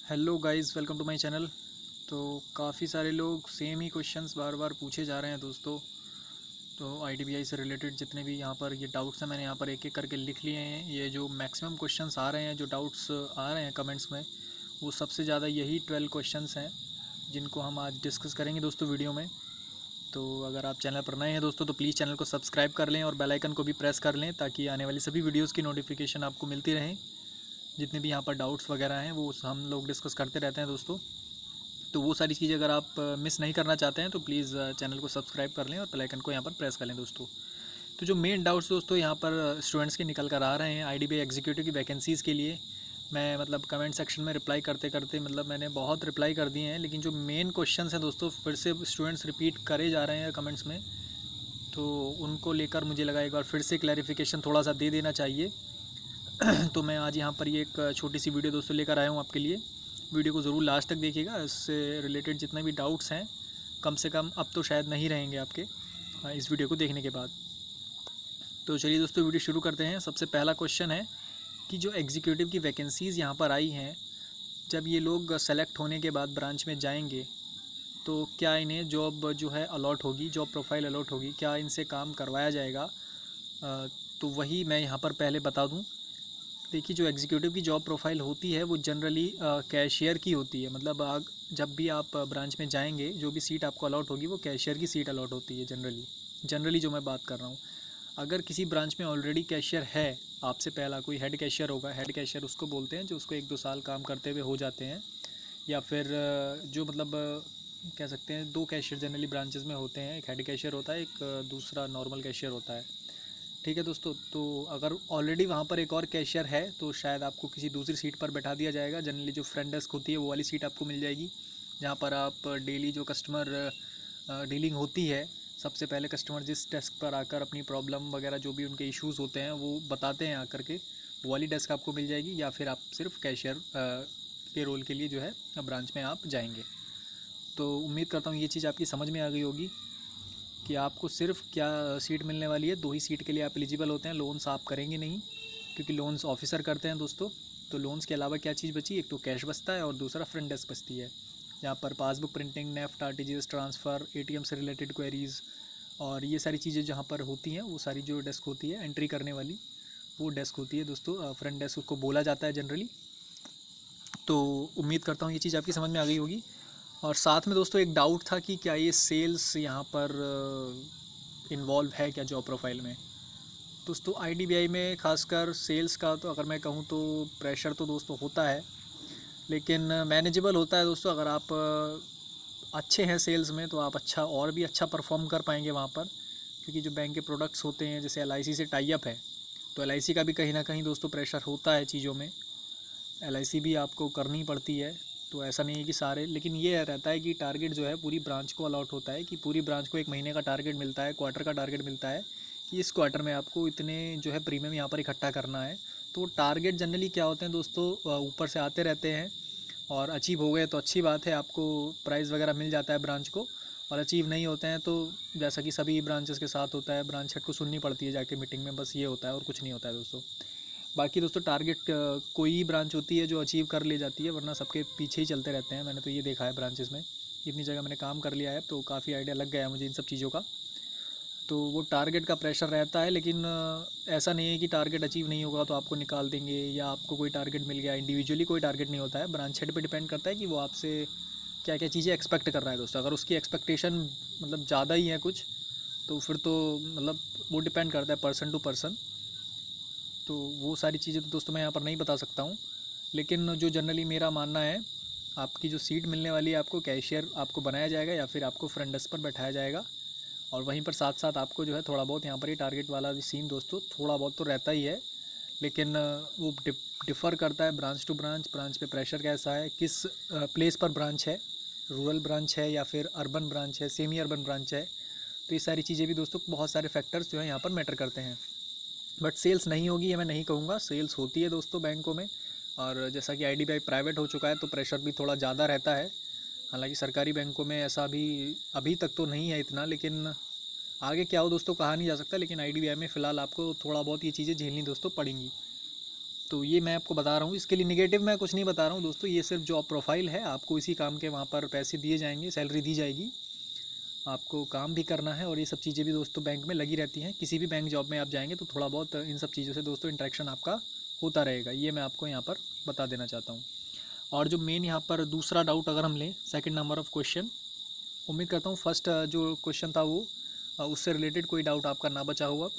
Hello guys, welcome to my channel. तो काफ़ी सारे लोग सेम ही क्वेश्चंस बार बार पूछे जा रहे हैं दोस्तों। तो आईडीबीआई से रिलेटेड जितने भी यहाँ पर ये डाउट्स हैं, मैंने यहाँ पर एक एक करके लिख लिए हैं। ये जो मैक्सिमम क्वेश्चंस आ रहे हैं, जो डाउट्स आ रहे हैं कमेंट्स में, वो सबसे ज़्यादा यही 12 क्वेश्चंस हैं जिनको हम आज डिस्कस करेंगे दोस्तों वीडियो में। तो अगर आप चैनल पर नए हैं दोस्तों तो प्लीज़ चैनल को सब्सक्राइब कर लें और बेल आइकन को भी प्रेस कर लें, ताकि आने वाली सभी वीडियोज़ की नोटिफिकेशन आपको मिलती रहें। जितने भी यहाँ पर डाउट्स वगैरह हैं वो हम लोग डिस्कस करते रहते हैं दोस्तों। तो वो सारी चीज़ें अगर आप मिस नहीं करना चाहते हैं तो प्लीज़ चैनल को सब्सक्राइब कर लें और बेल आइकन को यहाँ पर प्रेस कर लें दोस्तों। तो जो मेन डाउट्स दोस्तों यहाँ पर स्टूडेंट्स के निकल कर आ रहे हैं आईडीबीआई एग्जीक्यूटिव की वैकेंसीज़ के लिए, मैं मतलब कमेंट सेक्शन में रिप्लाई करते करते मैंने बहुत रिप्लाई कर दिए हैं, लेकिन जो मेन क्वेश्चंस हैं दोस्तों फिर से स्टूडेंट्स रिपीट करे जा रहे हैं कमेंट्स में। तो उनको लेकर मुझे लगा एक बार फिर से क्लैरिफिकेशन थोड़ा सा दे देना चाहिए। तो मैं आज यहाँ पर ये एक छोटी सी वीडियो दोस्तों लेकर आया हूँ आपके लिए। वीडियो को ज़रूर लास्ट तक देखिएगा। इससे रिलेटेड जितने भी डाउट्स हैं कम से कम अब तो शायद नहीं रहेंगे आपके इस वीडियो को देखने के बाद। तो चलिए दोस्तों वीडियो शुरू करते हैं। सबसे पहला क्वेश्चन है कि जो एग्जीक्यूटिव की वैकेंसीज़ यहाँ पर आई हैं, जब ये लोग सेलेक्ट होने के बाद ब्रांच में जाएंगे तो क्या इन्हें जॉब जो है अलॉट होगी, जॉब प्रोफाइल अलॉट होगी, क्या इनसे काम करवाया जाएगा? तो वही मैं यहाँ पर पहले बता दूँ। देखिए, जो एग्जीक्यूटिव की जॉब प्रोफाइल होती है वो जनरली कैशियर की होती है। मतलब जब भी आप ब्रांच में जाएंगे जो भी सीट आपको अलॉट होगी वो कैशियर की सीट अलॉट होती है जनरली जो मैं बात कर रहा हूँ। अगर किसी ब्रांच में ऑलरेडी कैशियर है, आपसे पहला कोई हेड कैशियर होगा। हेड कैशियर उसको बोलते हैं जो उसको 1-2 साल काम करते हुए हो जाते हैं, या फिर जो मतलब कह सकते हैं 2 कैशियर जनरली ब्रांचेस में होते हैं। एक हेड कैशियर होता है, एक दूसरा नॉर्मल कैशियर होता है। ठीक है दोस्तों। तो अगर ऑलरेडी वहाँ पर एक और कैशियर है तो शायद आपको किसी दूसरी सीट पर बैठा दिया जाएगा। जनरली जो फ्रंट डेस्क होती है वो वाली सीट आपको मिल जाएगी, जहाँ पर आप डेली जो कस्टमर डीलिंग होती है, सबसे पहले कस्टमर जिस डेस्क पर आकर अपनी प्रॉब्लम वगैरह जो भी उनके इश्यूज़ होते हैं वो बताते हैं आकर के, वो वाली डेस्क आपको मिल जाएगी। या फिर आप सिर्फ कैशियर के रोल के लिए जो है ब्रांच में आप जाएंगे। तो उम्मीद करता हूँ ये चीज़ आपकी समझ में आ गई होगी कि आपको सिर्फ क्या सीट मिलने वाली है। 2 ही सीट के लिए आप एलिजिबल होते हैं। लोन्स आप करेंगे नहीं, क्योंकि लोन्स ऑफिसर करते हैं दोस्तों। तो लोन्स के अलावा क्या चीज़ बची? एक तो कैश बचता है और दूसरा फ्रंट डेस्क बचती है, जहाँ पर passbook printing, NEFT, RTGS transfer, ATM से रिलेटेड क्वेरीज़ और ये सारी चीज़ें जहाँ पर होती हैं, वो सारी जो डेस्क होती है एंट्री करने वाली, वो डेस्क होती है दोस्तों। फ्रंट डेस्क उसको बोला जाता है जनरली। तो उम्मीद करता हूँ ये चीज़ आपकी समझ में आ गई होगी। और साथ में दोस्तों एक डाउट था कि क्या ये सेल्स यहाँ पर इन्वॉल्व है क्या जॉब प्रोफाइल में। दोस्तों आईडीबीआई में खासकर सेल्स का तो अगर मैं कहूँ तो प्रेशर तो दोस्तों होता है, लेकिन मैनेजेबल होता है दोस्तों। अगर आप अच्छे हैं सेल्स में तो आप और भी अच्छा परफॉर्म कर पाएंगे वहाँ पर, क्योंकि जो बैंक के प्रोडक्ट्स होते हैं, जैसे एलआईसी से टाई अप है, तो एलआईसी का भी कहीं ना कहीं दोस्तों प्रेशर होता है चीज़ों में। एलआईसी भी आपको करनी पड़ती है। तो ऐसा नहीं है कि सारे, लेकिन ये रहता है कि टारगेट जो है पूरी ब्रांच को अलॉट होता है, कि पूरी ब्रांच को 1 महीने का टारगेट मिलता है, क्वार्टर का टारगेट मिलता है कि इस क्वार्टर में आपको इतने जो है प्रीमियम यहाँ पर इकट्ठा करना है। तो टारगेट जनरली क्या होते हैं दोस्तों, ऊपर से आते रहते हैं, और अचीव हो गए तो अच्छी बात है, आपको प्राइज़ वगैरह मिल जाता है ब्रांच को। और अचीव नहीं होते हैं तो जैसा कि सभी ब्रांचेस के साथ होता है, ब्रांच हेड को सुननी पड़ती है जाके मीटिंग में, बस ये होता है और कुछ नहीं होता है दोस्तों। बाकी दोस्तों टारगेट कोई ही ब्रांच होती है जो अचीव कर ले जाती है, वरना सबके पीछे ही चलते रहते हैं। मैंने तो ये देखा है ब्रांचेस में, इतनी जगह मैंने काम कर लिया है तो काफ़ी आइडिया लग गया है मुझे इन सब चीज़ों का। तो वो टारगेट का प्रेशर रहता है, लेकिन ऐसा नहीं है कि टारगेट अचीव नहीं होगा तो आपको निकाल देंगे, या आपको कोई टारगेट मिल गया। इंडिविजुअली कोई टारगेट नहीं होता है, ब्रांच हेड पे डिपेंड करता है कि वो आपसे क्या क्या चीज़ें एक्सपेक्ट कर रहा है दोस्तों। अगर उसकी एक्सपेक्टेशन मतलब ज़्यादा ही है कुछ, तो फिर तो मतलब वो डिपेंड करता है पर्सन टू पर्सन। तो वो सारी चीज़ें तो दोस्तों मैं यहाँ पर नहीं बता सकता हूँ, लेकिन जो जनरली मेरा मानना है, आपकी जो सीट मिलने वाली है आपको कैशियर आपको बनाया जाएगा, या फिर आपको फ्रंट डेस्क पर बैठाया जाएगा। और वहीं पर साथ साथ आपको जो है थोड़ा बहुत यहाँ पर ही टारगेट वाला भी सीन दोस्तों थोड़ा बहुत तो रहता ही है, लेकिन वो डिफ़र करता है ब्रांच टू ब्रांच। ब्रांच पे प्रेशर कैसा है, किस प्लेस पर ब्रांच है, रूरल ब्रांच है या फिर अर्बन ब्रांच है, सेमी अर्बन ब्रांच है। तो ये सारी चीज़ें भी दोस्तों बहुत सारे फैक्टर्स जो हैं यहाँ पर मैटर करते हैं। बट सेल्स नहीं होगी ये मैं नहीं कहूँगा, सेल्स होती है दोस्तों बैंकों में। और जैसा कि आईडीबीआई प्राइवेट हो चुका है तो प्रेशर भी थोड़ा ज़्यादा रहता है। हालांकि सरकारी बैंकों में ऐसा भी अभी तक तो नहीं है इतना, लेकिन आगे क्या हो दोस्तों कहा नहीं जा सकता। लेकिन आईडीबीआई में फ़िलहाल आपको थोड़ा बहुत ये चीज़ें झेलनी दोस्तों पड़ेंगी। तो ये मैं आपको बता रहा हूँ, इसके लिए निगेटिव मैं कुछ नहीं बता रहा हूँ दोस्तों, ये सिर्फ जॉब प्रोफाइल है। आपको इसी काम के वहाँ पर पैसे दिए जाएंगे, सैलरी दी जाएगी, आपको काम भी करना है और ये सब चीज़ें भी दोस्तों बैंक में लगी रहती हैं। किसी भी बैंक जॉब में आप जाएंगे तो थोड़ा बहुत इन सब चीज़ों से दोस्तों इंटरेक्शन आपका होता रहेगा, ये मैं आपको यहाँ पर बता देना चाहता हूँ। और जो मेन यहाँ पर दूसरा डाउट अगर हम लें, सेकंड नंबर ऑफ़ क्वेश्चन, उम्मीद करता हूँ फर्स्ट जो क्वेश्चन था वो उससे रिलेटेड कोई डाउट आपका ना बचा हुआ।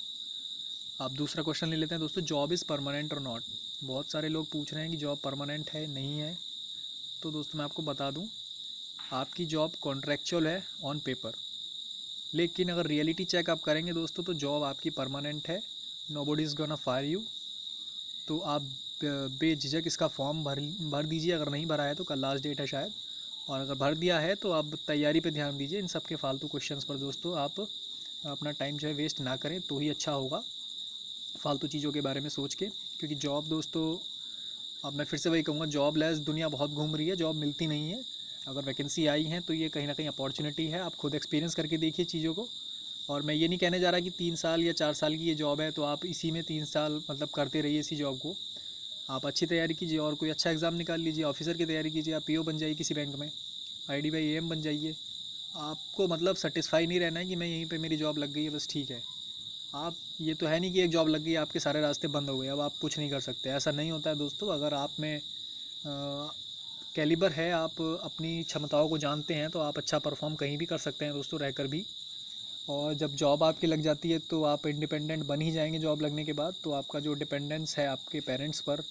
आप दूसरा क्वेश्चन ले लेते हैं दोस्तों, जॉब इज़ परमानेंट और नॉट। बहुत सारे लोग पूछ रहे हैं कि जॉब परमानेंट है नहीं है। तो दोस्तों मैं आपको बता दूं, आपकी जॉब कॉन्ट्रैक्चुअल है ऑन पेपर, लेकिन अगर रियलिटी चेक आप करेंगे दोस्तों तो जॉब आपकी परमानेंट है। Nobody is gonna fire you. तो आप बेझिझक इसका फॉर्म भर दीजिए। अगर नहीं भरा है तो कल लास्ट डेट है शायद, और अगर भर दिया है तो आप तैयारी पे ध्यान दीजिए। इन सब के फालतू क्वेश्चंस पर दोस्तों आप अपना टाइम जो है वेस्ट ना करें तो ही अच्छा होगा, फालतू चीज़ों के बारे में सोच के। क्योंकि जॉब दोस्तों, अब मैं फिर से वही कहूँगा, जॉब लेस दुनिया बहुत घूम रही है, जॉब मिलती नहीं है। अगर वैकेंसी आई है तो ये कहीं ना कहीं अपॉर्चुनिटी है। आप खुद एक्सपीरियंस करके देखिए चीज़ों को। और मैं ये नहीं कहने जा रहा कि 3 साल या 4 साल की ये जॉब है तो आप इसी में 3 साल मतलब करते रहिए इसी जॉब को। आप अच्छी तैयारी कीजिए और कोई अच्छा एग्ज़ाम निकाल लीजिए, ऑफिसर की तैयारी कीजिए, आप पीओ बन जाइए किसी बैंक में, आईडीबीआई एएम बन जाइए। आपको मतलब सेटिस्फाई नहीं रहना है कि मैं यहीं पे मेरी जॉब लग गई है बस ठीक है। आप, ये तो है नहीं कि एक जॉब लग गई आपके सारे रास्ते बंद हो गए, अब आप कुछ नहीं कर सकते, ऐसा नहीं होता है दोस्तों। अगर आप में कैलिबर है, आप अपनी क्षमताओं को जानते हैं तो आप अच्छा परफॉर्म कहीं भी कर सकते हैं दोस्तों रहकर भी। और जब जॉब आपकी लग जाती है तो आप इंडिपेंडेंट बन ही जाएंगे जॉब लगने के बाद। तो आपका जो डिपेंडेंस है आपके पेरेंट्स पर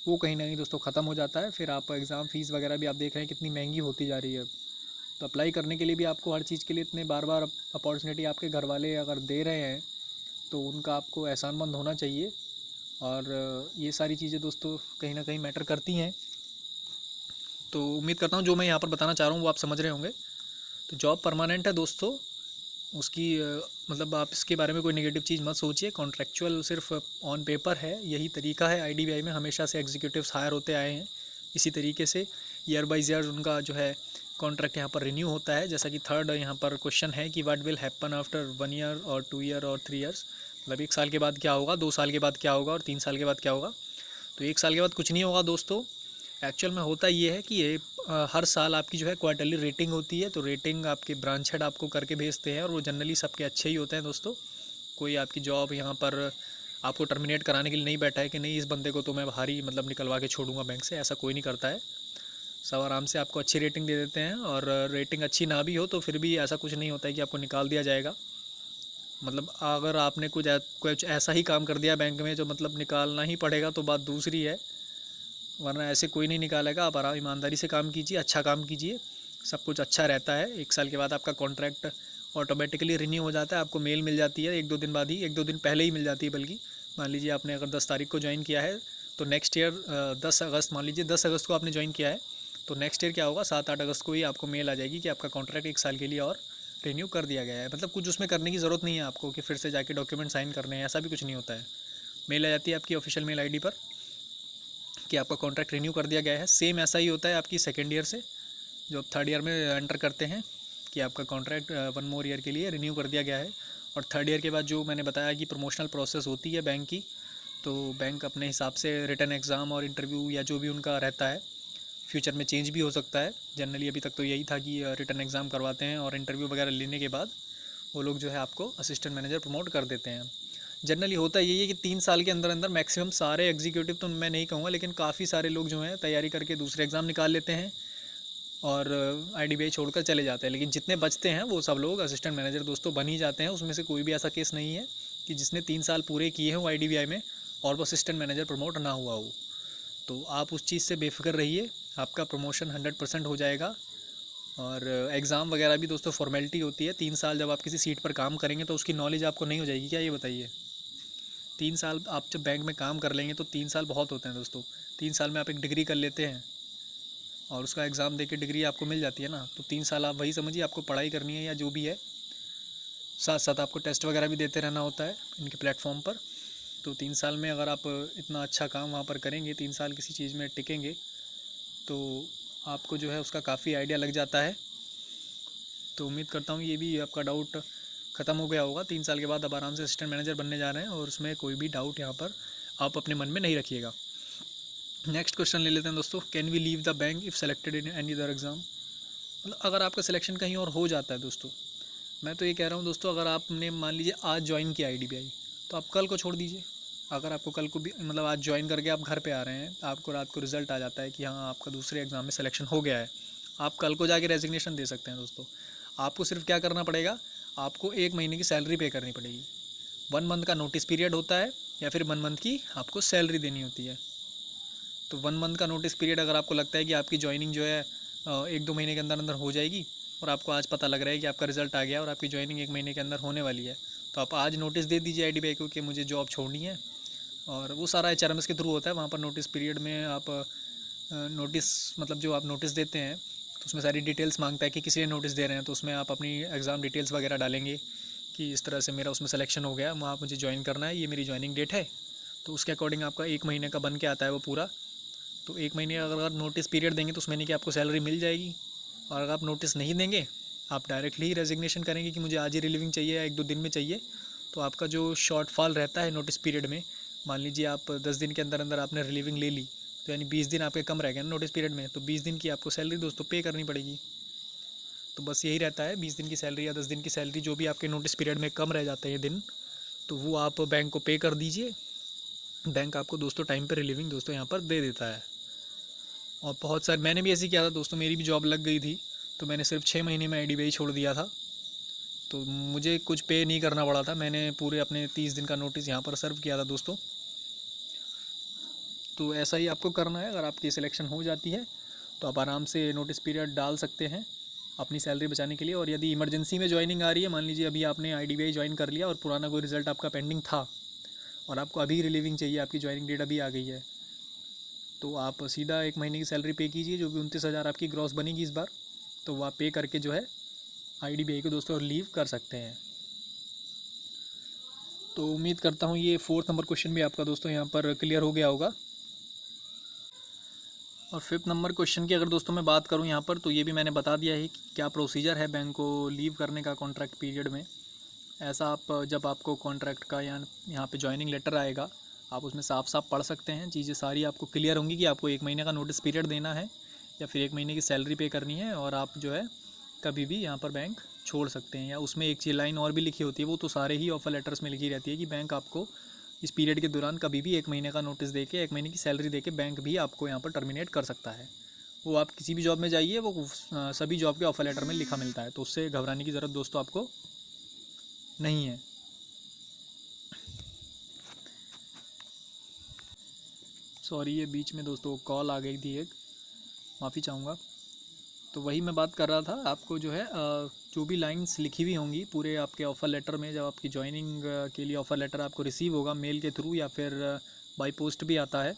वो कहीं ना कहीं दोस्तों ख़त्म हो जाता है। फिर आप एग्ज़ाम फ़ीस वगैरह भी आप देख रहे हैं कितनी महंगी होती जा रही है। तो अप्लाई करने के लिए भी आपको हर चीज़ के लिए इतने बार बार अपॉर्चुनिटी आपके घर वाले अगर दे रहे हैं तो उनका आपको एहसानमंद होना चाहिए। और ये सारी चीज़ें दोस्तों कहीं ना कहीं मैटर करती हैं। तो उम्मीद करता हूँ जो मैं यहाँ पर बताना चाह रहा हूँ वो आप समझ रहे होंगे। तो जॉब परमानेंट है दोस्तों, उसकी मतलब आप इसके बारे में कोई नेगेटिव चीज़ मत सोचिए। कॉन्ट्रैक्चुअल सिर्फ ऑन पेपर है, यही तरीका है। आईडीबीआई में हमेशा से एग्जीक्यूटिव्स हायर होते आए हैं इसी तरीके से, ईयर बाई ईयर उनका जो है कॉन्ट्रैक्ट यहाँ पर रिन्यू होता है। जैसा कि थर्ड यहाँ पर क्वेश्चन है कि what will happen after 1 year और 2 ईयर और 3 ईयर्स, मतलब 1 साल के बाद क्या होगा, 2 साल के बाद क्या होगा और 3 साल के बाद क्या होगा। तो 1 साल के बाद कुछ नहीं होगा दोस्तों। एक्चुअल में होता ये है कि ये हर साल आपकी जो है क्वार्टरली रेटिंग होती है। तो रेटिंग आपके ब्रांच हेड आपको करके भेजते हैं और वो जनरली सबके अच्छे ही होते हैं दोस्तों। कोई आपकी जॉब यहाँ पर आपको टर्मिनेट कराने के लिए नहीं बैठा है कि नहीं इस बंदे को तो मैं बाहर ही मतलब निकलवा के छोड़ूंगा बैंक से, ऐसा कोई नहीं करता है। सब आराम से आपको अच्छी रेटिंग दे देते हैं, और रेटिंग अच्छी ना भी हो तो फिर भी ऐसा कुछ नहीं होता है कि आपको निकाल दिया जाएगा। मतलब अगर आपने कुछ ऐसा ही काम कर दिया बैंक में जो मतलब निकालना ही पड़ेगा तो बात दूसरी है, वरना ऐसे कोई नहीं निकालेगा। आप आराम ईमानदारी से काम कीजिए, अच्छा काम कीजिए, सब कुछ अच्छा रहता है। 1 साल के बाद आपका कॉन्ट्रैक्ट ऑटोमेटिकली रिन्यू हो जाता है, आपको मेल मिल जाती है 1-2 दिन बाद ही, 1-2 दिन पहले ही मिल जाती है बल्कि। मान लीजिए आपने अगर 10 तारीख को ज्वाइन किया है तो नेक्स्ट ईयर 10 अगस्त, मान लीजिए 10 अगस्त को आपने ज्वाइन किया है तो नेक्स्ट ईयर क्या होगा, 7-8 अगस्त को ही आपको मेल आ जाएगी कि आपका कॉन्ट्रैक्ट 1 साल के लिए और रिन्यू कर दिया गया है। मतलब कुछ उसमें करने की ज़रूरत नहीं है आपको कि फिर से जाके डॉक्यूमेंट साइन करने हैं, ऐसा भी कुछ नहीं होता है। मेल आ जाती है आपकी ऑफिशियल मेल आईडी पर कि आपका कॉन्ट्रैक्ट रिन्यू कर दिया गया है। सेम ऐसा ही होता है आपकी सेकेंड ईयर से, जो आप थर्ड ईयर में एंटर करते हैं कि आपका कॉन्ट्रैक्ट 1 मोर ईयर के लिए रिन्यू कर दिया गया है। और थर्ड ईयर के बाद जो मैंने बताया कि प्रमोशनल प्रोसेस होती है बैंक की, तो बैंक अपने हिसाब से रिटन एग्ज़ाम और इंटरव्यू या जो भी उनका रहता है, फ्यूचर में चेंज भी हो सकता है। जनरली अभी तक तो यही था कि रिटन एग्ज़ाम करवाते हैं और इंटरव्यू वगैरह लेने के बाद वो लोग जो है आपको असिस्टेंट मैनेजर प्रमोट कर देते हैं। जनरली होता यही है कि 3 साल के अंदर अंदर मैक्सिमम सारे एग्जीक्यूटिव, तो मैं नहीं कहूँगा लेकिन काफ़ी सारे लोग जो हैं तैयारी करके दूसरे एग्ज़ाम निकाल लेते हैं और आईडीबीआई छोड़कर चले जाते हैं। लेकिन जितने बचते हैं वो सब लोग असिस्टेंट मैनेजर दोस्तों बन ही जाते हैं। उसमें से कोई भी ऐसा केस नहीं है कि जिसने 3 साल पूरे किए हों आईडीबीआई में और वो असिस्टेंट मैनेजर प्रमोट ना हुआ हो। तो आप उस चीज़ से बेफिक्र रहिए, आपका प्रमोशन 100% हो जाएगा। और एग्ज़ाम वगैरह भी दोस्तों फॉर्मेलिटी होती है। 3 साल जब आप किसी सीट पर काम करेंगे तो उसकी नॉलेज आपको नहीं हो जाएगी क्या, ये बताइए। 3 साल आप जब बैंक में काम कर लेंगे तो 3 साल बहुत होते हैं दोस्तों। 3 साल में आप एक डिग्री कर लेते हैं और उसका एग्ज़ाम दे के डिग्री आपको मिल जाती है ना। तो 3 साल आप वही समझिए आपको पढ़ाई करनी है या जो भी है, साथ साथ आपको टेस्ट वगैरह भी देते रहना होता है इनके प्लेटफॉर्म पर। तो 3 साल में अगर आप इतना अच्छा काम वहाँ पर करेंगे, 3 साल किसी चीज़ में टिकेंगे तो आपको जो है उसका काफ़ी आइडिया लग जाता है। तो उम्मीद करता हूँ ये भी आपका डाउट ख़त्म हो गया होगा। 3 साल के बाद आप आराम से असिस्टेंट मैनेजर बनने जा रहे हैं और उसमें कोई भी डाउट यहाँ पर आप अपने मन में नहीं रखिएगा। नेक्स्ट क्वेश्चन ले लेते हैं दोस्तों, can we leave the bank if selected in any other exam. मतलब अगर आपका सिलेक्शन कहीं और हो जाता है दोस्तों, मैं तो ये कह रहा हूँ दोस्तों, अगर आपने मान लीजिए आज ज्वाइन किया IDBI, तो आप कल को छोड़ दीजिए। अगर आपको कल को भी मतलब आज ज्वाइन करके आप घर पे आ रहे हैं, आपको रात को रिजल्ट आ जाता है कि हाँ आपका दूसरे एग्ज़ाम में सिलेक्शन हो गया है, आप कल को जाके रेजिग्नेशन दे सकते हैं दोस्तों। आपको सिर्फ क्या करना पड़ेगा, आपको 1 महीने की सैलरी पे करनी पड़ेगी। 1 मंथ का नोटिस पीरियड होता है या फिर 1 मंथ की आपको सैलरी देनी होती है। तो 1 मंथ का नोटिस पीरियड अगर आपको लगता है कि आपकी ज्वाइनिंग जो है 1-2 महीने के अंदर अंदर हो जाएगी, और आपको आज पता लग रहा है कि आपका रिज़ल्ट आ गया और आपकी ज्वाइनिंग 1 महीने के अंदर होने वाली है, तो आप आज नोटिस दे दीजिए IDBI को कि मुझे जॉब छोड़नी है। और वो सारा HRMS के थ्रू होता है, वहाँ पर नोटिस पीरियड में आप नोटिस मतलब जो आप नोटिस देते हैं तो उसमें सारी डिटेल्स मांगता है कि किसी ने नोटिस दे रहे हैं, तो उसमें आप अपनी एग्ज़ाम डिटेल्स वगैरह डालेंगे कि इस तरह से मेरा उसमें सिलेक्शन हो गया, वहाँ मुझे ज्वाइन करना है, ये मेरी ज्वाइनिंग डेट है। तो उसके अकॉर्डिंग आपका 1 महीने का बन के आता है वो पूरा। तो 1 महीने अगर आप नोटिस पीरियड देंगे तो उस महीने की आपको सैलरी मिल जाएगी। और अगर आप नोटिस नहीं देंगे, आप डायरेक्टली ही रेजिग्नेशन करेंगे कि मुझे आज ही रिलीविंग चाहिए या 1-2 दिन में चाहिए, तो आपका जो शॉर्टफॉल रहता है नोटिस पीरियड में, मान लीजिए आप 10 दिन के अंदर अंदर आपने रिलीविंग ले ली, तो यानी 20 दिन आपके कम रह गए ना नोटिस पीरियड में, तो 20 दिन की आपको सैलरी दोस्तों पे करनी पड़ेगी। तो बस यही रहता है, 20 दिन की सैलरी या 10 दिन की सैलरी जो भी आपके नोटिस पीरियड में कम रह जाते हैं दिन, तो वो आप बैंक को पे कर दीजिए। बैंक आपको दोस्तों टाइम पे रिलीविंग दोस्तों यहाँ पर दे देता है। और बहुत सारे मैंने भी ऐसे किया था दोस्तों, मेरी भी जॉब लग गई थी, तो मैंने सिर्फ 6 महीने में IDBI छोड़ दिया था, तो मुझे कुछ पे नहीं करना पड़ा था। मैंने पूरे अपने 30 दिन का नोटिस यहाँ पर सर्व किया था दोस्तों। तो ऐसा ही आपको करना है। अगर आपकी सिलेक्शन हो जाती है तो आप आराम से नोटिस पीरियड डाल सकते हैं अपनी सैलरी बचाने के लिए। और यदि इमरजेंसी में ज्वाइनिंग आ रही है, मान लीजिए अभी आपने IDBI ज्वाइन कर लिया और पुराना कोई रिज़ल्ट आपका पेंडिंग था और आपको अभी रिलीविंग चाहिए, आपकी ज्वाइनिंग डेट अभी आ गई है, तो आप सीधा 1 महीने की सैलरी पे कीजिए, जो भी 29,000 आपकी ग्रॉस बनेगी इस बार, तो वो आप पे करके जो है IDBI को दोस्तों लीव कर सकते हैं। तो उम्मीद करता हूँ ये 4th नंबर क्वेश्चन भी आपका दोस्तों यहाँ पर क्लियर हो गया होगा। और 5th नंबर क्वेश्चन की अगर दोस्तों मैं बात करूँ यहाँ पर, तो ये भी मैंने बता दिया है कि क्या प्रोसीजर है बैंक को लीव करने का कॉन्ट्रैक्ट पीरियड में। ऐसा आप जब आपको कॉन्ट्रैक्ट का यहाँ पे ज्वाइनिंग लेटर आएगा, आप उसमें साफ साफ पढ़ सकते हैं, चीज़ें सारी आपको क्लियर होंगी कि आपको 1 महीने का नोटिस पीरियड देना है या फिर 1 महीने की सैलरी पे करनी है, और आप जो है कभी भी यहाँ पर बैंक छोड़ सकते हैं। या उसमें एक चीज़ लाइन और भी लिखी होती है, वो तो सारे ही ऑफर लेटर्स में लिखी रहती है कि बैंक आपको इस पीरियड के दौरान कभी भी 1 महीने का नोटिस देके 1 महीने की सैलरी देके बैंक भी आपको यहाँ पर टर्मिनेट कर सकता है। वो आप किसी भी जॉब में जाइए, वो सभी जॉब के ऑफर लेटर में लिखा मिलता है, तो उससे घबराने की ज़रूरत दोस्तों आपको नहीं है। सॉरी, ये बीच में दोस्तों कॉल आ गई थी एक, माफ़ी चाहूँगा। तो वही मैं बात कर रहा था, आपको जो है जो भी लाइंस लिखी हुई होंगी पूरे आपके ऑफ़र लेटर में, जब आपकी ज्वाइनिंग के लिए ऑफ़र लेटर आपको रिसीव होगा मेल के थ्रू या फिर बाई पोस्ट भी आता है,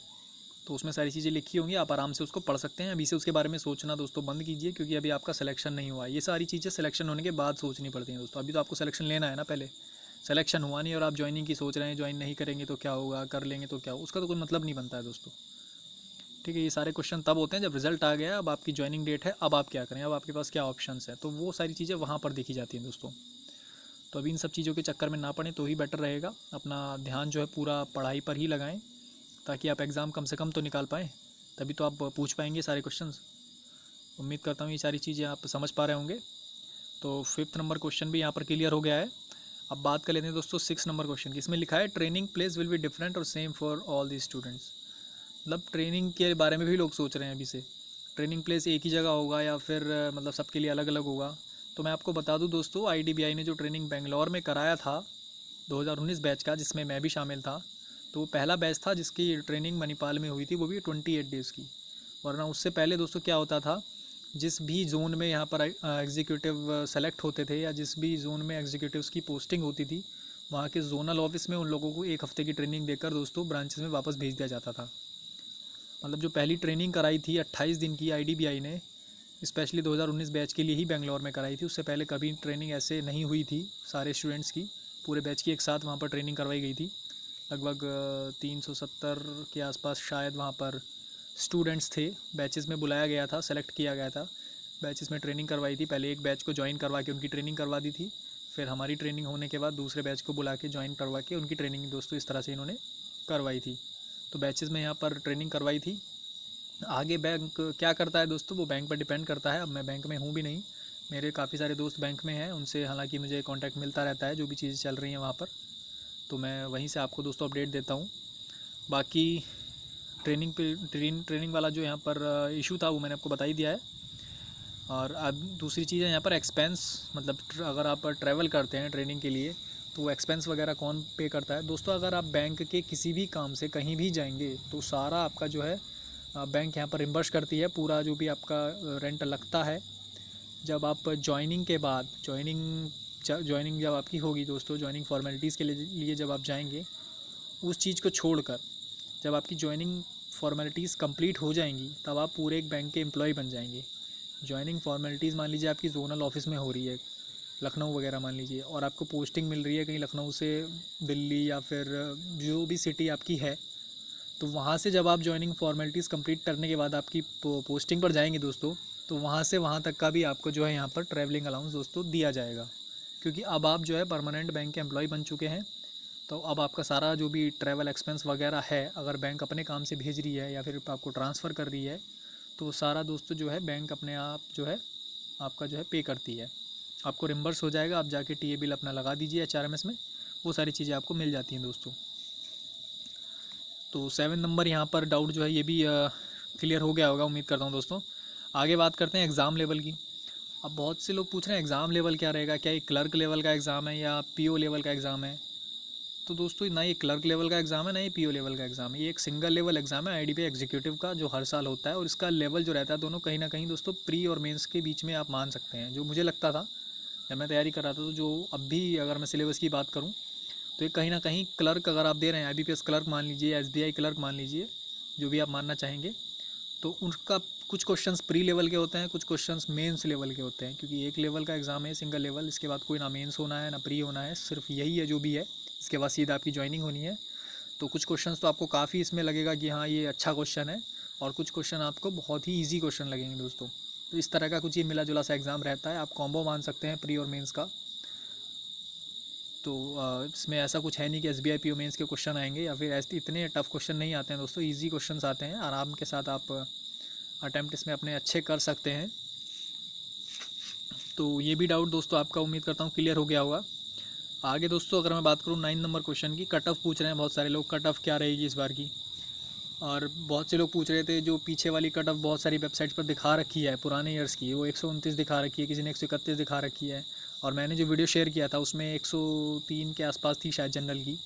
तो उसमें सारी चीज़ें लिखी होंगी, आप आराम से उसको पढ़ सकते हैं। अभी से उसके बारे में सोचना दोस्तों बंद कीजिए, क्योंकि अभी आपका सिलेक्शन नहीं हुआ है। ये सारी चीज़ें सिलेक्शन होने के बाद सोचनी पड़ती हैं दोस्तों, अभी तो आपको सिलेक्शन लेना है ना, पहले सिलेक्शन हुआ नहीं और आप ज्वाइनिंग की सोच रहे हैं, ज्वाइन नहीं करेंगे तो क्या होगा, कर लेंगे तो क्या होगा, उसका तो कोई मतलब नहीं बनता है दोस्तों। ठीक है, ये सारे क्वेश्चन तब होते हैं जब रिजल्ट आ गया, अब आपकी ज्वाइनिंग डेट है, अब आप क्या करें, अब आपके पास क्या ऑप्शंस है, तो वो सारी चीज़ें वहाँ पर देखी जाती हैं दोस्तों। तो अभी इन सब चीज़ों के चक्कर में ना पड़ें तो ही बेटर रहेगा। अपना ध्यान जो है पूरा पढ़ाई पर ही लगाएं, ताकि आप एग्ज़ाम कम से कम तो निकाल पाएँ, तभी तो आप पूछ पाएंगे सारे क्वेश्चंस। उम्मीद करता हूँ ये सारी चीज़ें आप समझ पा रहे होंगे। तो 5th नंबर क्वेश्चन भी यहाँ पर क्लियर हो गया है। अब बात कर लेते हैं दोस्तों 6 नंबर क्वेश्चन की। इसमें लिखा है training place will be different और same for all the students. मतलब ट्रेनिंग के बारे में भी लोग सोच रहे हैं अभी से, ट्रेनिंग प्लेस एक ही जगह होगा या फिर मतलब सबके लिए अलग अलग होगा। तो मैं आपको बता दूं दोस्तों, IDBI ने जो ट्रेनिंग बेंगलोर में कराया था 2019 बैच का, जिसमें मैं भी शामिल था, तो वो पहला बैच था जिसकी ट्रेनिंग मणिपाल में हुई थी, वो भी 28 डेज़ की। वरना उससे पहले दोस्तों क्या होता था, जिस भी जोन में यहाँ पर एग्जीक्यूटिव सेलेक्ट होते थे या जिस भी जोन में एग्जीक्यूटिव्स की पोस्टिंग होती थी, वहाँ के जोनल ऑफिस में उन लोगों को 1 हफ़्ते की ट्रेनिंग देकर दोस्तों ब्रांचेस में वापस भेज दिया जाता था। मतलब जो पहली ट्रेनिंग कराई थी 28 दिन की IDBI ने, स्पेशली 2019 बैच के लिए ही बेंगलोर में कराई थी, उससे पहले कभी ट्रेनिंग ऐसे नहीं हुई थी सारे स्टूडेंट्स की, पूरे बैच की एक साथ वहाँ पर ट्रेनिंग करवाई गई थी। लगभग 370 के आसपास शायद वहाँ पर स्टूडेंट्स थे, बैचेस में बुलाया गया था, सेलेक्ट किया गया था, बैचेस में ट्रेनिंग करवाई थी। पहले एक बैच को ज्वाइन करवा के उनकी ट्रेनिंग करवा दी थी, फिर हमारी ट्रेनिंग होने के बाद दूसरे बैच को बुला के ज्वाइन करवा के उनकी ट्रेनिंग दोस्तों इस तरह से इन्होंने करवाई थी। तो बैचेस में यहाँ पर ट्रेनिंग करवाई थी आगे बैंक क्या करता है दोस्तों, वो बैंक पर डिपेंड करता है। अब मैं बैंक में हूँ भी नहीं, मेरे काफ़ी सारे दोस्त बैंक में हैं, उनसे हालांकि मुझे कांटेक्ट मिलता रहता है जो भी चीज़ें चल रही हैं वहाँ पर, तो मैं वहीं से आपको दोस्तों अपडेट देता हूँ। बाकी ट्रेनिंग वाला जो यहाँ पर इशू था वो मैंने आपको बता ही दिया है। और अब दूसरी चीज़ है यहाँ पर एक्सपेंस, मतलब अगर आप ट्रैवल करते हैं ट्रेनिंग के लिए तो वो एक्सपेंस वगैरह कौन पे करता है दोस्तों। अगर आप बैंक के किसी भी काम से कहीं भी जाएंगे तो सारा आपका जो है बैंक यहाँ पर रिम्बर्स करती है, पूरा जो भी आपका रेंट लगता है। जब आप ज्वाइनिंग के बाद ज्वाइनिंग जब आपकी होगी दोस्तों, ज्वाइनिंग फॉर्मेलिटीज़ के लिए जब आप जाएंगे, उस चीज़ को छोड़कर जब आपकी ज्वाइनिंग फॉर्मेलिटीज़ कंप्लीट हो जाएंगी तब आप पूरे एक बैंक के एम्प्लॉय बन जाएंगे। ज्वाइनिंग फॉर्मेलिटीज़ मान लीजिए आपकी जोनल ऑफिस में हो रही है, लखनऊ वगैरह मान लीजिए, और आपको पोस्टिंग मिल रही है कहीं लखनऊ से दिल्ली या फिर जो भी सिटी आपकी है, तो वहाँ से जब आप ज्वाइनिंग फॉर्मेलिटीज़ कंप्लीट करने के बाद आपकी पोस्टिंग पर जाएंगे दोस्तों, तो वहाँ से वहाँ तक का भी आपको जो है यहाँ पर ट्रैवलिंग अलाउंस दोस्तों दिया जाएगा। क्योंकि अब आप जो है परमानेंट बैंक के एम्प्लॉय बन चुके हैं, तो अब आपका सारा जो भी ट्रैवल एक्सपेंस वगैरह है, अगर बैंक अपने काम से भेज रही है या फिर आपको ट्रांसफ़र कर रही है, तो सारा दोस्तों जो है बैंक अपने आप जो है आपका जो है पे करती है, आपको रिम्बर्स हो जाएगा। आप जाके टीए बिल अपना लगा दीजिए HRMS में, वो सारी चीज़ें आपको मिल जाती हैं दोस्तों। तो 7 नंबर यहाँ पर डाउट जो है ये भी क्लियर हो गया होगा, उम्मीद करता हूँ दोस्तों। आगे बात करते हैं एग्ज़ाम लेवल की। अब बहुत से लोग पूछ रहे हैं एग्ज़ाम लेवल क्या रहेगा, क्या ये क्लर्क लेवल का एग्ज़ाम है या PO लेवल का एग्ज़ाम है। तो दोस्तों ना ये क्लर्क लेवल का एग्ज़ाम है ना ये PO लेवल का एग्ज़ाम है, ये एक सिंगल लेवल एग्ज़ाम है IDBI एग्जीक्यूटिव का, जो हर साल होता है। और इसका लेवल जो रहता है दोनों कहीं ना कहीं दोस्तों प्री और मेंस के बीच में आप मान सकते हैं। जो मुझे लगता था जब मैं तैयारी कर रहा था, तो जो अब भी अगर मैं सिलेबस की बात करूँ तो ये कहीं ना कहीं क्लर्क अगर आप दे रहे हैं, IBPS क्लर्क मान लीजिए, SBI क्लर्क मान लीजिए, जो भी आप मानना चाहेंगे, तो उनका कुछ क्वेश्चंस प्री लेवल के होते हैं, कुछ क्वेश्चंस मेंस लेवल के होते हैं। क्योंकि एक लेवल का एग्ज़ाम है सिंगल लेवल, इसके बाद कोई ना मेंस होना है ना प्री होना है, सिर्फ यही है जो भी है, इसके बाद सीधा आपकी ज्वाइनिंग होनी है। तो कुछ क्वेश्चंस तो आपको काफ़ी इसमें लगेगा कि हाँ ये अच्छा क्वेश्चन है, और कुछ क्वेश्चन आपको बहुत ही ईजी क्वेश्चन लगेंगे दोस्तों। तो इस तरह का कुछ ये मिला जुला सा एग्ज़ाम रहता है, आप कॉम्बो मान सकते हैं प्री और मेंस का। तो इसमें ऐसा कुछ है नहीं कि SBI PO मेंस के क्वेश्चन आएंगे या फिर ऐसे इतने टफ क्वेश्चन नहीं आते हैं दोस्तों, ईजी क्वेश्चन आते हैं। आराम के साथ आप अटैम्प्ट इसमें अपने अच्छे कर सकते हैं। तो ये भी डाउट दोस्तों आपका उम्मीद करता हूँ क्लियर हो गया होगा। आगे दोस्तों अगर मैं बात करूँ 9 नंबर क्वेश्चन की, कट ऑफ पूछ रहे हैं बहुत सारे लोग, कट ऑफ क्या रहेगी इस बार की। और बहुत से लोग पूछ रहे थे जो पीछे वाली कट ऑफ बहुत सारी वेबसाइट्स पर दिखा रखी है पुराने ईयर्स की, वो 129 दिखा रखी है, किसी ने 131 दिखा रखी है, और मैंने जो वीडियो शेयर किया था उसमें 103 के आसपास थी शायद जनरल की।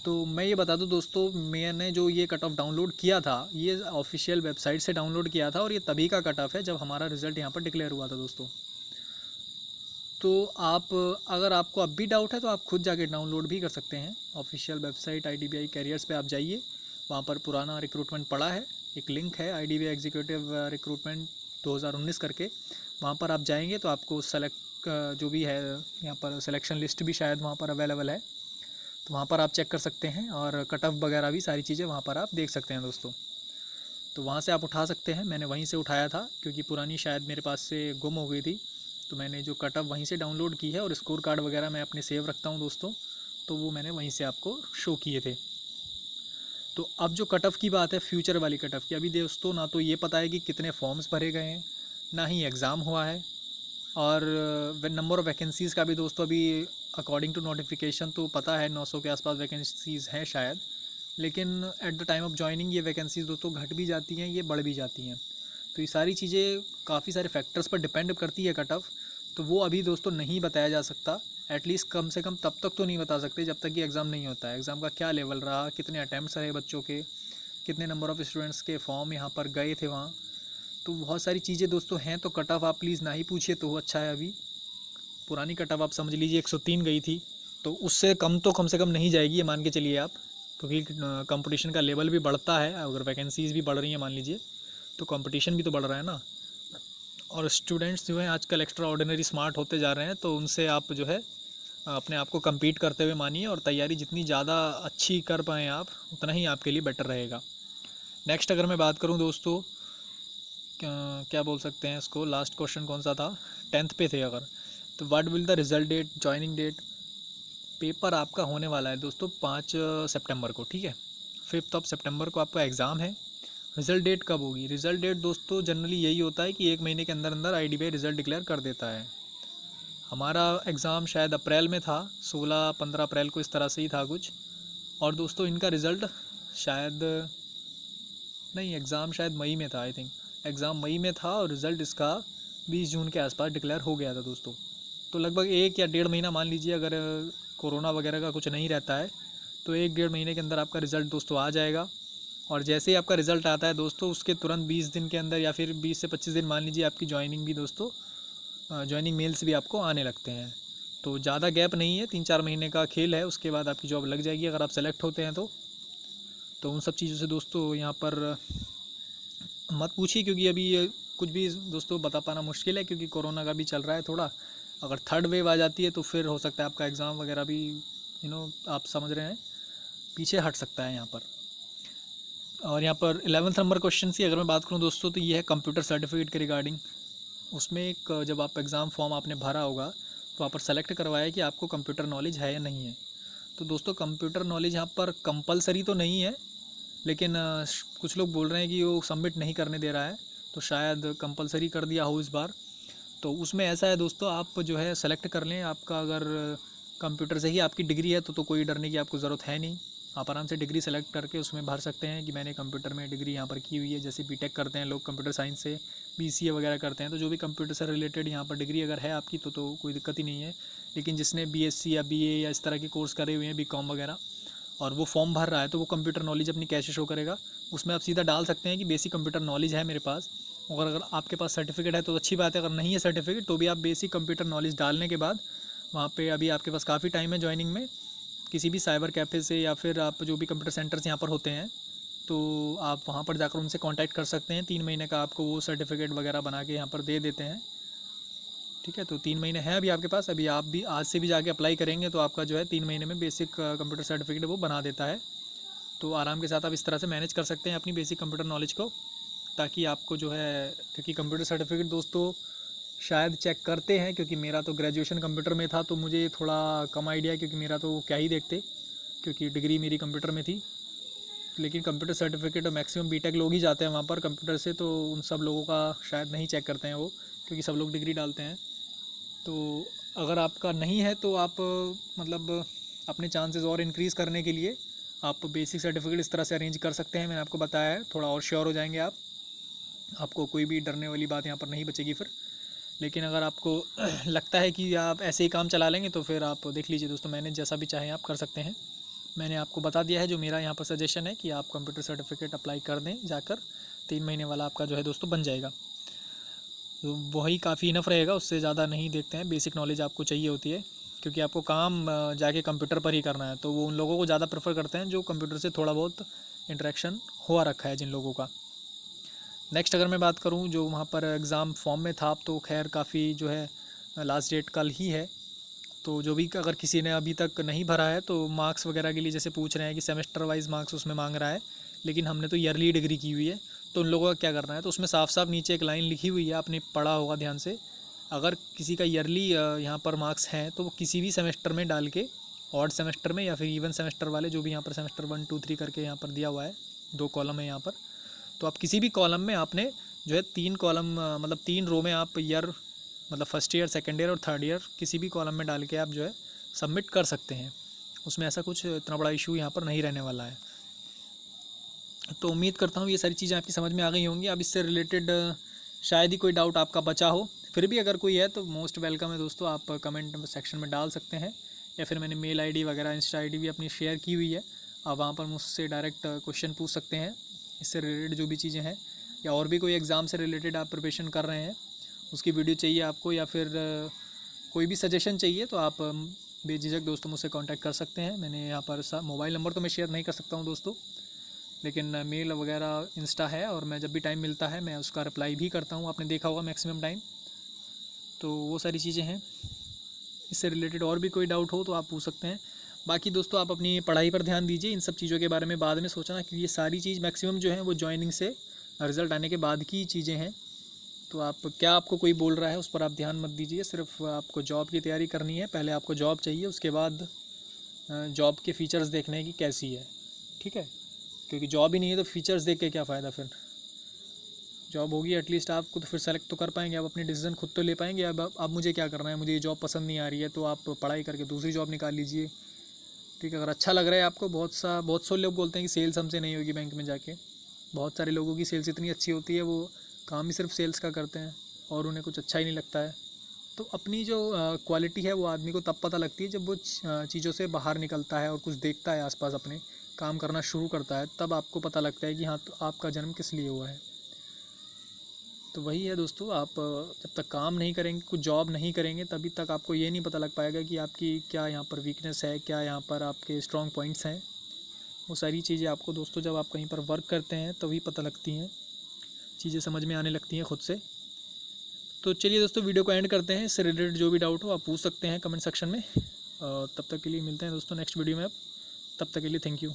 तो मैं ये बता दूं दोस्तों, मैंने जो ये कट ऑफ डाउनलोड किया था ये ऑफिशियल वेबसाइट से डाउनलोड किया था, और ये तभी का कट ऑफ है जब हमारा रिज़ल्ट यहाँ पर डिक्लेयर हुआ था दोस्तों। तो आप अगर आपको अब भी डाउट है तो आप खुद जाके डाउनलोड भी कर सकते हैं। ऑफिशियल वेबसाइट IDBI कैरियर्स पे आप जाइए, वहाँ पर पुराना रिक्रूटमेंट पड़ा है, एक लिंक है IDBI एग्जीक्यूटिव रिक्रूटमेंट 2019 करके, वहाँ पर आप जाएंगे तो आपको सेलेक्ट जो भी है यहाँ पर सिलेक्शन लिस्ट भी शायद वहाँ पर अवेलेबल है, तो वहाँ पर आप चेक कर सकते हैं, और कट ऑफ वगैरह भी सारी चीज़ें वहाँ पर आप देख सकते हैं दोस्तों। तो वहाँ से आप उठा सकते हैं, मैंने वहीं से उठाया था क्योंकि पुरानी शायद मेरे पास से गुम हो गई थी, तो मैंने जो कट ऑफ वहीं से डाउनलोड की है, और स्कोर कार्ड वगैरह मैं अपने सेव रखता हूँ दोस्तों, तो वो मैंने वहीं से आपको शो किए थे। तो अब जो कट ऑफ की बात है फ्यूचर वाली कट ऑफ की, अभी दोस्तों ना तो ये पता है कि कितने फॉर्म्स भरे गए हैं, ना ही एग्ज़ाम हुआ है, और नंबर ऑफ़ वैकेंसीज़ का भी दोस्तों अभी अकॉर्डिंग टू नोटिफिकेशन तो पता है 900 के आसपास वैकेंसीज़ हैं शायद, लेकिन at the time of joining ये वैकेंसीज़ दोस्तों घट भी जाती हैं, ये बढ़ भी जाती हैं। तो ये सारी चीज़ें काफ़ी सारे फैक्टर्स पर डिपेंड करती है कट ऑफ, तो वो अभी दोस्तों नहीं बताया जा सकता। एटलीस्ट कम से कम तब तक तो नहीं बता सकते जब तक कि एग्ज़ाम नहीं होता है। एग्ज़ाम का क्या लेवल रहा, कितने अटैम्प्ट्स रहे बच्चों के, कितने नंबर ऑफ़ स्टूडेंट्स के फॉर्म यहाँ पर गए थे वहाँ, तो बहुत सारी चीज़ें दोस्तों हैं। तो कट ऑफ आप प्लीज़ ना ही पूछिए तो अच्छा है। अभी पुरानी कट ऑफ आप समझ लीजिए 103 गई थी, तो उससे कम तो कम से कम नहीं जाएगी, ये मान के चलिए आप, क्योंकि कंपटीशन का लेवल भी बढ़ता है। अगर वैकेंसीज़ भी बढ़ रही हैं मान लीजिए, तो कंपटीशन भी तो बढ़ रहा है ना, और स्टूडेंट्स जो हैं आजकल एक्स्ट्रा ऑर्डिनरी स्मार्ट होते जा रहे हैं, तो उनसे आप जो है अपने आप को कम्पीट करते हुए मानिए, और तैयारी जितनी ज़्यादा अच्छी कर पाएँ आप, उतना ही आपके लिए बेटर रहेगा। नेक्स्ट अगर मैं बात करूँ दोस्तों, क्या बोल सकते हैं इसको, लास्ट क्वेश्चन कौन सा था, 10th पे थे अगर, तो what will the result date, joining date. Paper आपका होने वाला है दोस्तों 5 सितंबर को, ठीक है। 5 सितंबर को आपका एग्ज़ाम है, रिज़ल्ट डेट कब होगी? रिज़ल्ट डेट दोस्तों जनरली यही होता है कि 1 महीने के अंदर अंदर IDBI रिज़ल्ट डिक्लेयर कर देता है। हमारा एग्ज़ाम शायद अप्रैल में था, 16-15 अप्रैल को इस तरह से ही था कुछ। और दोस्तों इनका रिज़ल्ट शायद नहीं, एग्ज़ाम शायद मई में था, आई थिंक एग्ज़ाम मई में था और रिज़ल्ट इसका 20 जून के आसपास डिक्लेयर हो गया था दोस्तों। तो लगभग 1 या 1.5 महीना मान लीजिए, अगर कोरोना वगैरह का कुछ नहीं रहता है तो 1-1.5 महीने के अंदर आपका रिज़ल्ट दोस्तों आ जाएगा। और जैसे ही आपका रिज़ल्ट आता है दोस्तों, उसके तुरंत 20 दिन के अंदर या फिर 20 से 25 दिन मान लीजिए, आपकी ज्वाइनिंग भी दोस्तों, ज्वाइनिंग मेल्स भी आपको आने लगते हैं। तो ज़्यादा गैप नहीं है, 3-4 महीने का खेल है, उसके बाद आपकी जॉब लग जाएगी अगर आप सेलेक्ट होते हैं तो उन सब चीज़ों से दोस्तों यहाँ पर मत पूछिए, क्योंकि अभी कुछ भी दोस्तों बता पाना मुश्किल है, क्योंकि कोरोना का भी चल रहा है थोड़ा। अगर थर्ड वेव आ जाती है तो फिर हो सकता है आपका एग्ज़ाम वगैरह भी आप समझ रहे हैं, पीछे हट सकता है यहाँ पर। और यहाँ पर 11th नंबर क्वेश्चन की अगर मैं बात करूँ दोस्तों, तो ये है कंप्यूटर सर्टिफिकेट के रिगार्डिंग। उसमें एक जब आप एग्ज़ाम फॉर्म आपने भरा होगा तो वहाँ पर सेलेक्ट करवाया कि आपको कंप्यूटर नॉलेज है या नहीं है। तो दोस्तों कंप्यूटर नॉलेज यहाँ पर कंपलसरी तो नहीं है, लेकिन कुछ लोग बोल रहे हैं कि वो सबमिट नहीं करने दे रहा है, तो शायद कंपलसरी कर दिया हो इस बार। तो उसमें ऐसा है दोस्तों, आप जो है सेलेक्ट कर लें। आपका अगर कंप्यूटर से ही आपकी डिग्री है तो कोई डरने की आपको ज़रूरत है नहीं। आप आराम से डिग्री सेलेक्ट करके उसमें भर सकते हैं कि मैंने कंप्यूटर में डिग्री यहाँ पर की हुई है। जैसे बीटेक करते हैं लोग कंप्यूटर साइंस से, BCA वगैरह करते हैं, तो जो भी कंप्यूटर से रिलेटेड यहाँ पर डिग्री अगर है आपकी तो कोई दिक्कत ही नहीं है। लेकिन जिसने BSc या BA या इस तरह के कोर्स करे हुए हैं, BCom वगैरह, और वो फॉर्म भर रहा है, तो वो कंप्यूटर नॉलेज अपनी कैसे शो करेगा, उसमें आप सीधा डाल सकते हैं कि बेसिक कंप्यूटर नॉलेज है मेरे पास। और अगर आपके पास सर्टिफिकेट है तो अच्छी बात है, अगर नहीं है सर्टिफिकेट तो भी आप बेसिक कंप्यूटर नॉलेज डालने के बाद वहाँ पे अभी आपके पास काफ़ी टाइम है ज्वाइनिंग में, किसी भी साइबर कैफ़े से या फिर आप जो भी कंप्यूटर सेंटर्स यहाँ पर होते हैं तो आप वहाँ पर जाकर उनसे कांटेक्ट कर सकते हैं। 3 महीने का आपको वो सर्टिफिकेट वगैरह बना के यहाँ पर दे देते हैं। ठीक है, तो 3 महीने हैं अभी आपके पास। अभी आप भी आज से भी जाके अप्लाई करेंगे तो आपका जो है 3 महीने में बेसिक कंप्यूटर सर्टिफिकेट वो बना देता है। तो आराम के साथ आप इस तरह से मैनेज कर सकते हैं अपनी बेसिक कंप्यूटर नॉलेज को, ताकि आपको जो है, क्योंकि कंप्यूटर सर्टिफिकेट दोस्तों शायद चेक करते हैं, क्योंकि मेरा तो ग्रेजुएशन कंप्यूटर में था तो मुझे थोड़ा कम आइडिया है, क्योंकि मेरा तो क्या ही देखते, क्योंकि डिग्री मेरी कंप्यूटर में थी। लेकिन कंप्यूटर सर्टिफिकेट मैक्सिमम बीटेक लोग ही जाते हैं वहाँ पर कंप्यूटर से, तो उन सब लोगों का शायद नहीं चेक करते हैं वो, क्योंकि सब लोग डिग्री डालते हैं। तो अगर आपका नहीं है तो आप मतलब अपने चांसेस और इंक्रीज़ करने के लिए आप बेसिक सर्टिफिकेट इस तरह से अरेंज कर सकते हैं। मैंने आपको बताया है, थोड़ा और श्योर हो जाएंगे आप, आपको कोई भी डरने वाली बात यहाँ पर नहीं बचेगी फिर। लेकिन अगर आपको लगता है कि आप ऐसे ही काम चला लेंगे तो फिर आप देख लीजिए दोस्तों, मैंने जैसा भी चाहें आप कर सकते हैं। मैंने आपको बता दिया है जो मेरा यहाँ पर सजेशन है कि आप कंप्यूटर सर्टिफिकेट अप्लाई कर दें जाकर, 3 महीने वाला आपका जो है दोस्तों बन जाएगा। तो वही काफ़ी इनफ रहेगा, उससे ज़्यादा नहीं देखते हैं। बेसिक नॉलेज आपको चाहिए होती है, क्योंकि आपको काम जाके कंप्यूटर पर ही करना है, तो वो उन लोगों को ज़्यादा प्रेफर करते हैं जो कंप्यूटर से थोड़ा बहुत इंटरेक्शन हुआ रखा है जिन लोगों का। नेक्स्ट अगर मैं बात करूं, जो वहाँ पर एग्ज़ाम फॉर्म में था, अब तो खैर काफ़ी जो है लास्ट डेट कल ही है, तो जो भी अगर किसी ने अभी तक नहीं भरा है तो मार्क्स वगैरह के लिए जैसे पूछ रहे हैं कि सेमेस्टर वाइज मार्क्स उसमें मांग रहा है, लेकिन हमने तो ईयरली डिग्री की हुई है, तो उन लोगों का क्या करना है, तो उसमें साफ साफ नीचे एक लाइन लिखी हुई है, आपने पढ़ा होगा ध्यान से। अगर किसी का ईयरली यहाँ पर मार्क्स हैं तो वो किसी भी सेमेस्टर में डाल के, ऑड सेमेस्टर में या फिर इवन सेमेस्टर वाले, जो भी यहाँ पर सेमेस्टर 1, 2, 3 करके यहाँ पर दिया हुआ है, 2 कॉलम है यहाँ पर, तो आप किसी भी कॉलम में आपने जो है 3 कॉलम मतलब 3 रो में आप ईयर, मतलब फर्स्ट ईयर, सेकेंड ईयर और थर्ड ईयर किसी भी कॉलम में डाल के आप जो है सबमिट कर सकते हैं। उसमें ऐसा कुछ इतना बड़ा इशू यहाँ पर नहीं रहने वाला है। तो उम्मीद करता हूँ ये सारी चीज़ें आपकी समझ में आ गई होंगी। अब इससे रिलेटेड शायद ही कोई डाउट आपका बचा हो, फिर भी अगर कोई है तो मोस्ट वेलकम है दोस्तों, आप कमेंट सेक्शन में डाल सकते हैं, या फिर मैंने मेल ID वगैरह, इंस्टा ID भी अपनी शेयर की हुई है, आप वहाँ पर मुझसे डायरेक्ट क्वेश्चन पूछ सकते हैं इससे रिलेटेड जो भी चीज़ें हैं, या और भी कोई एग्ज़ाम से रिलेटेड आप प्रिपरेशन कर रहे हैं उसकी वीडियो चाहिए आपको, या फिर कोई भी सजेशन चाहिए तो आप बेझिझक दोस्तों मुझसे कांटेक्ट कर सकते हैं। मैंने यहाँ पर मोबाइल नंबर तो मैं शेयर नहीं कर सकता हूँ दोस्तों, लेकिन मेल वगैरह, इंस्टा है, और मैं जब भी टाइम मिलता है मैं उसका रिप्लाई भी करता हूँ, आपने देखा होगा मैक्सिमम टाइम। तो वो सारी चीज़ें हैं, इससे रिलेटेड और भी कोई डाउट हो तो आप पूछ सकते हैं। बाकी दोस्तों आप अपनी पढ़ाई पर ध्यान दीजिए, इन सब चीज़ों के बारे में बाद में सोचना, क्योंकि ये सारी चीज़ मैक्सिमम जो है वो ज्वाइनिंग से रिज़ल्ट आने के बाद की चीज़ें हैं। तो आप क्या, आपको कोई बोल रहा है उस पर आप ध्यान मत दीजिए, सिर्फ आपको जॉब की तैयारी करनी है। पहले आपको जॉब चाहिए, उसके बाद जॉब के फ़ीचर्स देखने की कैसी है, ठीक है, क्योंकि जॉब ही नहीं है तो फ़ीचर्स देख के क्या फ़ायदा फिर। जॉब होगी एटलीस्ट आपको तो फिर सेलेक्ट तो कर पाएंगे, आप अपनी डिसीज़न खुद तो ले पाएंगे। अब मुझे क्या करना है, मुझे ये जॉब पसंद नहीं आ रही है, तो आप पढ़ाई करके दूसरी जॉब निकाल लीजिए। ठीक है, अगर अच्छा लग रहा है आपको, बहुत से लोग बोलते हैं कि सेल्स हमसे नहीं होगी बैंक में जाके। बहुत सारे लोगों की सेल्स इतनी अच्छी होती है, वो काम ही सिर्फ सेल्स का करते हैं और उन्हें कुछ अच्छा ही नहीं लगता है। तो अपनी जो क्वालिटी है वो आदमी को तब पता लगती है जब वो चीज़ों से बाहर निकलता है और कुछ देखता है आसपास, अपने काम करना शुरू करता है, तब आपको पता लगता है कि हाँ, तो आपका जन्म किस लिए हुआ है। तो वही है दोस्तों, आप जब तक काम नहीं करेंगे, कुछ जॉब नहीं करेंगे, तभी तक आपको ये नहीं पता लग पाएगा कि आपकी क्या यहाँ पर वीकनेस है, क्या यहाँ पर आपके स्ट्रॉन्ग पॉइंट्स हैं। वो सारी चीज़ें आपको दोस्तों जब आप कहीं पर वर्क करते हैं तभी पता लगती हैं, चीज़ें समझ में आने लगती हैं खुद से। तो चलिए दोस्तों, वीडियो को एंड करते हैं। इससे रिलेटेड जो भी डाउट हो आप पूछ सकते हैं कमेंट सेक्शन में। तब तक के लिए मिलते हैं दोस्तों नेक्स्ट वीडियो में। अब तब तक के लिए थैंक यू।